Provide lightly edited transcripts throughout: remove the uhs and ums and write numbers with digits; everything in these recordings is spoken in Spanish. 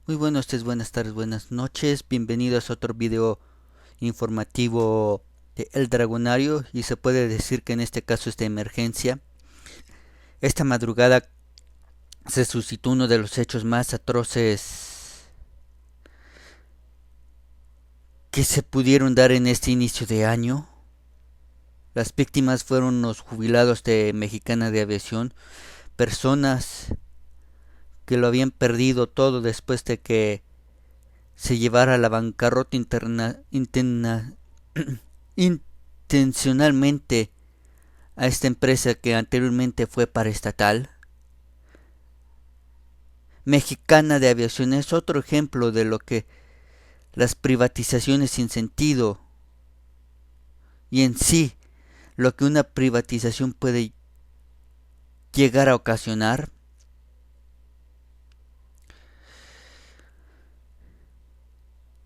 Muy buenos días, buenas tardes, buenas noches. Bienvenidos a otro video informativo de El Dragonario y se puede decir que en este caso es de emergencia. Esta madrugada se suscitó uno de los hechos más atroces que se pudieron dar en este inicio de año. Las víctimas fueron los jubilados de Mexicana de Aviación, personas que lo habían perdido todo después de que se llevara a la bancarrota intencionalmente a esta empresa que anteriormente fue paraestatal. Mexicana de Aviación es otro ejemplo de lo que las privatizaciones sin sentido y en sí lo que una privatización puede llegar a ocasionar.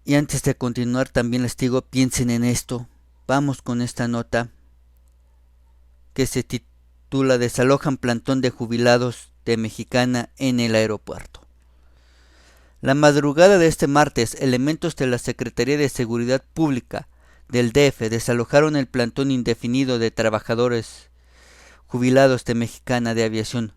Y antes de continuar también les digo, piensen en esto. Vamos con esta nota que se titula Desalojan plantón de jubilados de Mexicana en el aeropuerto. La madrugada de este martes, elementos de la Secretaría de Seguridad Pública del DF desalojaron el plantón indefinido de trabajadores jubilados de Mexicana de Aviación.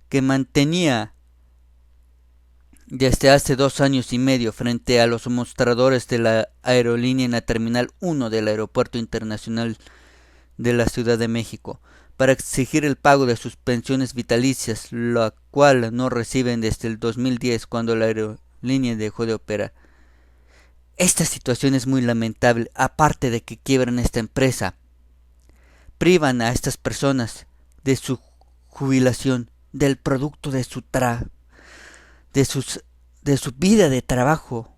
Que mantenía desde hace 2 años y medio frente a los mostradores de la aerolínea en la Terminal 1 del Aeropuerto Internacional de la Ciudad de México, para exigir el pago de sus pensiones vitalicias, la cual no reciben desde el 2010 cuando la aerolínea dejó de operar. Esta situación es muy lamentable, aparte de que quiebran esta empresa, privan a estas personas de su jubilación, del producto de su de su vida de trabajo.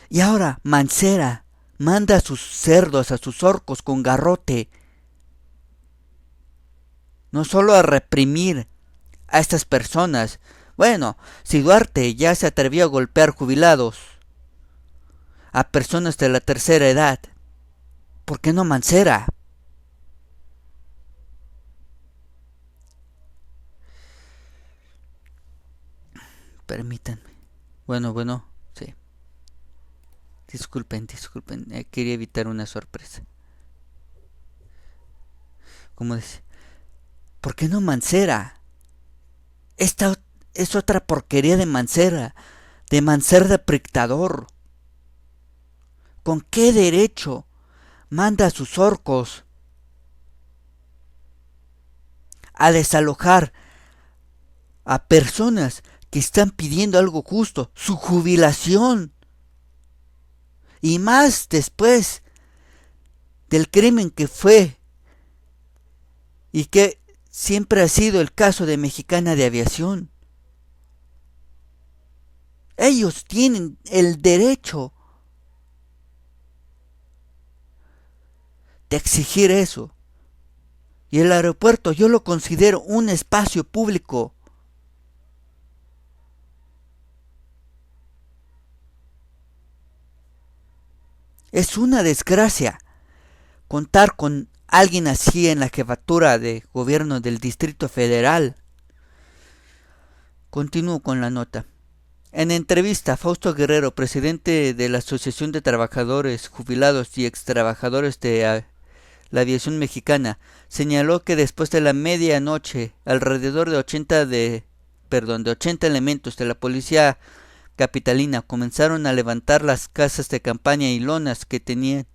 Y ahora Mancera manda a sus cerdos, a sus orcos con garrote, no solo a reprimir a estas personas. Bueno, si Duarte ya se atrevió a golpear jubilados, a personas de la tercera edad, ¿por qué no Mancera? Permítanme. Bueno, sí. Disculpen, quería evitar una sorpresa. Como dice, ¿por qué no Mancera? Esta es otra porquería de Mancera dictador. ¿Con qué derecho manda a sus orcos a desalojar a personas que están pidiendo algo justo, su jubilación? Y más después del crimen que fue y que siempre ha sido el caso de Mexicana de Aviación. Ellos tienen el derecho de exigir eso. Y el aeropuerto yo lo considero un espacio público. Es una desgracia contar con alguien así en la jefatura de gobierno del Distrito Federal. Continúo con la nota. En entrevista, Fausto Guerrero, presidente de la Asociación de Trabajadores Jubilados y Extrabajadores de la Aviación Mexicana, señaló que después de la medianoche, alrededor de 80 elementos de la policía capitalina comenzaron a levantar las casas de campaña y lonas que tenían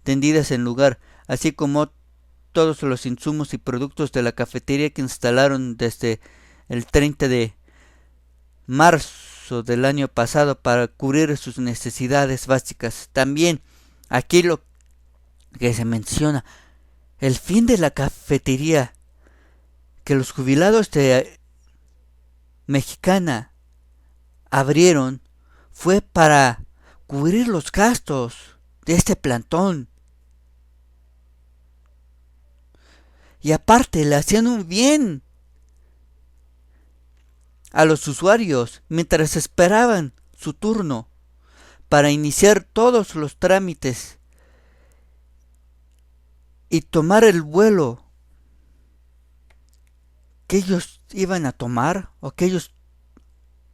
tendidas en lugar, así como todos los insumos y productos de la cafetería que instalaron desde el 30 de marzo del año pasado para cubrir sus necesidades básicas. También aquí lo que se menciona, el fin de la cafetería que los jubilados de Mexicana abrieron fue para cubrir los gastos de este plantón. Y aparte le hacían un bien a los usuarios mientras esperaban su turno para iniciar todos los trámites y tomar el vuelo que ellos iban a tomar o que ellos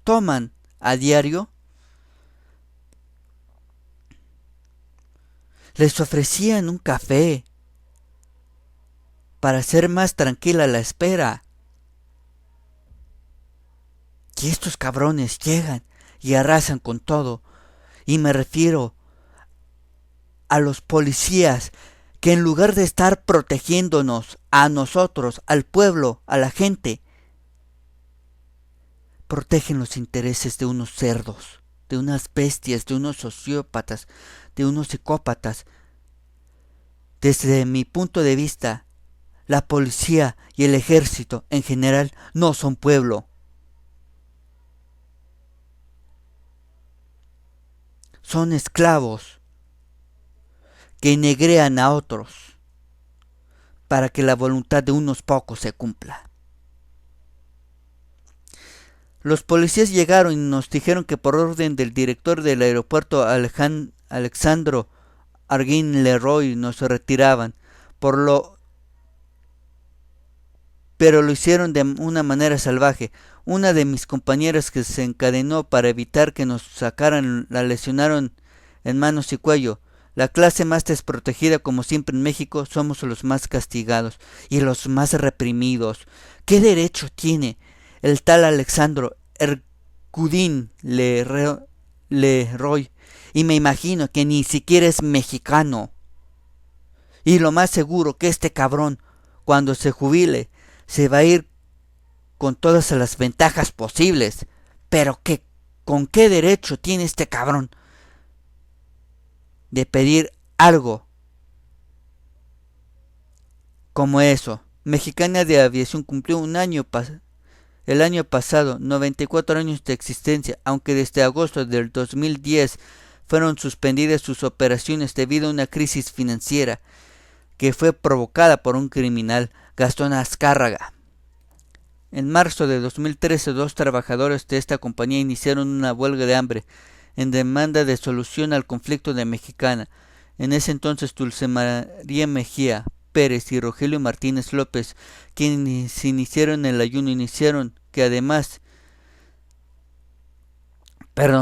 toman a diario, les ofrecían un café para hacer más tranquila la espera. Y estos cabrones llegan y arrasan con todo. Y me refiero a los policías que en lugar de estar protegiéndonos a nosotros, al pueblo, a la gente, protegen los intereses de unos cerdos, de unas bestias, de unos sociópatas, de unos psicópatas. Desde mi punto de vista, la policía y el ejército en general no son pueblo. Son esclavos que negrean a otros para que la voluntad de unos pocos se cumpla. Los policías llegaron y nos dijeron que por orden del director del aeropuerto Alexandro Arguin Leroy nos retiraban, pero lo hicieron de una manera salvaje. Una de mis compañeras que se encadenó para evitar que nos sacaran la lesionaron en manos y cuello. La clase más desprotegida, como siempre en México, somos los más castigados y los más reprimidos. ¿Qué derecho tiene el tal Alexandro Ergudín Leroy? Y me imagino que ni siquiera es mexicano. Y lo más seguro que este cabrón, cuando se jubile, se va a ir con todas las ventajas posibles. Pero ¿con qué derecho tiene este cabrón de pedir algo como eso? Mexicana de Aviación cumplió el año pasado 94 años de existencia, aunque desde agosto del 2010 fueron suspendidas sus operaciones debido a una crisis financiera que fue provocada por un criminal, Gastón Azcárraga. En marzo de 2013, 2 trabajadores de esta compañía iniciaron una huelga de hambre en demanda de solución al conflicto de Mexicana. En ese entonces, Dulce María Mejía Pérez y Rogelio Martínez López, quienes iniciaron el ayuno,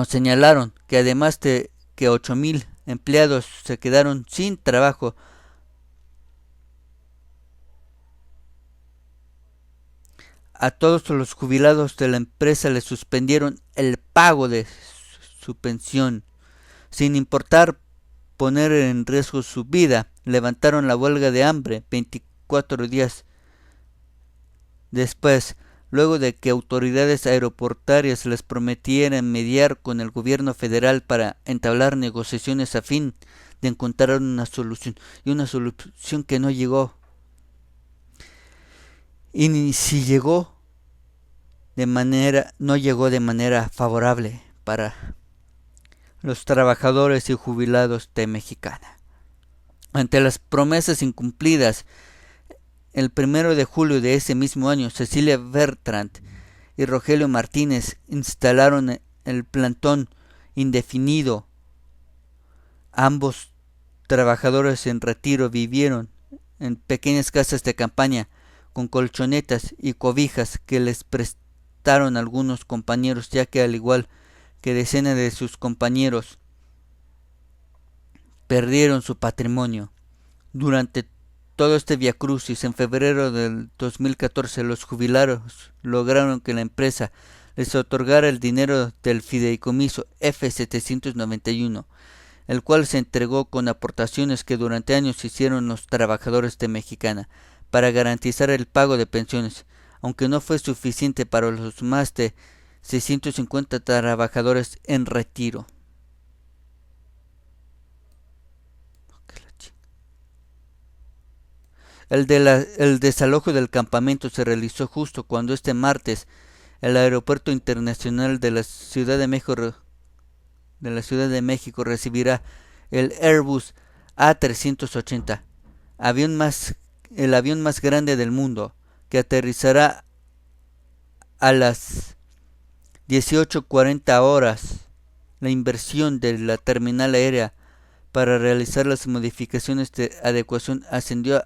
señalaron que además de que 8,000 empleados se quedaron sin trabajo, a todos los jubilados de la empresa les suspendieron el pago de su pensión. Sin importar poner en riesgo su vida, levantaron la huelga de hambre 24 días después, luego de que autoridades aeroportuarias les prometieran mediar con el gobierno federal para entablar negociaciones a fin de encontrar una solución, y una solución que no llegó. Y ni si llegó no llegó de manera favorable para los trabajadores y jubilados de Mexicana. Ante las promesas incumplidas, el 1 de julio de ese mismo año, Cecilia Bertrand y Rogelio Martínez instalaron el plantón indefinido. Ambos trabajadores en retiro vivieron en pequeñas casas de campaña con colchonetas y cobijas que les prestaron algunos compañeros, ya que al igual que decenas de sus compañeros perdieron su patrimonio. Durante todo este viacrucis, en febrero del 2014, los jubilados lograron que la empresa les otorgara el dinero del fideicomiso F-791, el cual se entregó con aportaciones que durante años hicieron los trabajadores de Mexicana para garantizar el pago de pensiones, aunque no fue suficiente para los más de 650 trabajadores en retiro. El desalojo del campamento se realizó justo cuando este martes el Aeropuerto Internacional de la Ciudad de México recibirá el Airbus A380, el avión más grande del mundo, que aterrizará a las 18:40 horas. La inversión de la terminal aérea para realizar las modificaciones de adecuación ascendió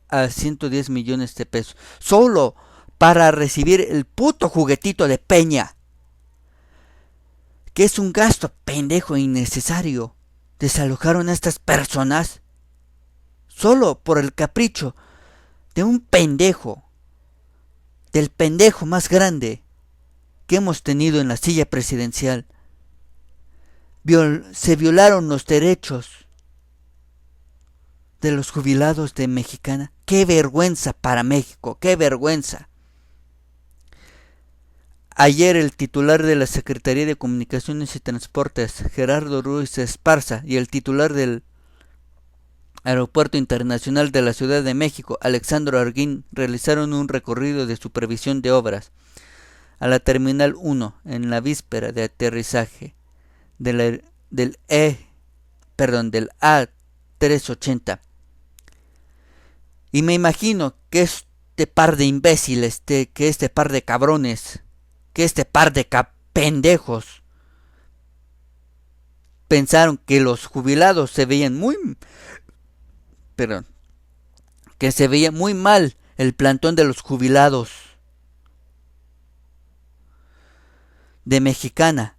a 110 millones de pesos. Solo para recibir el puto juguetito de Peña. Que es un gasto pendejo e innecesario. Desalojaron a estas personas solo por el capricho de un pendejo. Del pendejo más grande que hemos tenido en la silla presidencial. Se violaron los derechos de los jubilados de Mexicana. ¡Qué vergüenza para México! ¡Qué vergüenza! Ayer el titular de la Secretaría de Comunicaciones y Transportes, Gerardo Ruiz Esparza, y el titular del Aeropuerto Internacional de la Ciudad de México, Alexandro Arguín, realizaron un recorrido de supervisión de obras a la Terminal 1 en la víspera de aterrizaje del A380. Y me imagino que este par de imbéciles, que este par de cabrones, que este par de pendejos pensaron que los jubilados se veían que se veía muy mal el plantón de los jubilados de Mexicana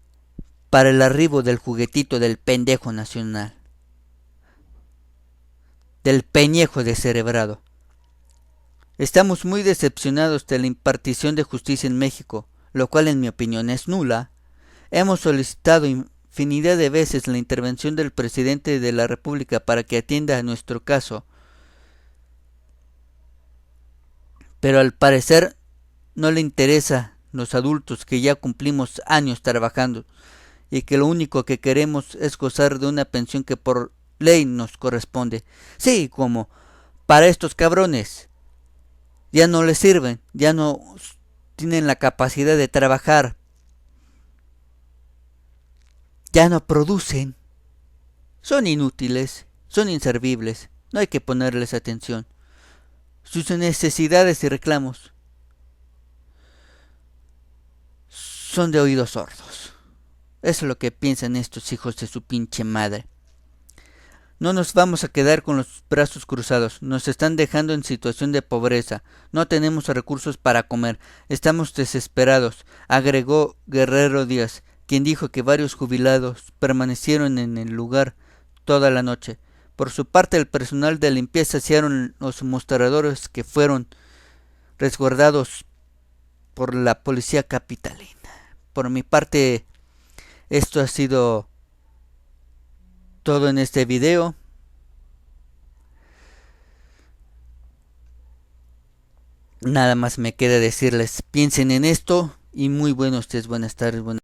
para el arribo del juguetito del pendejo nacional, del peñejo descerebrado. Estamos muy decepcionados de la impartición de justicia en México, lo cual en mi opinión es nula. Hemos solicitado infinidad de veces la intervención del presidente de la República para que atienda a nuestro caso, pero al parecer no le interesa los adultos que ya cumplimos años trabajando y que lo único que queremos es gozar de una pensión que por ley nos corresponde. Sí, como para estos cabrones ya no les sirven, ya no tienen la capacidad de trabajar, ya no producen, son inútiles, son inservibles, no hay que ponerles atención. Sus necesidades y reclamos son de oídos sordos. Eso es lo que piensan estos hijos de su pinche madre. No nos vamos a quedar con los brazos cruzados, nos están dejando en situación de pobreza, no tenemos recursos para comer, estamos desesperados, agregó Guerrero Díaz, quien dijo que varios jubilados permanecieron en el lugar toda la noche. Por su parte, el personal de limpieza hicieron los mostradores que fueron resguardados por la policía capitalina. Por mi parte, esto ha sido todo en este video. Nada más me queda decirles, piensen en esto y muy buenos días, buenas tardes, buenas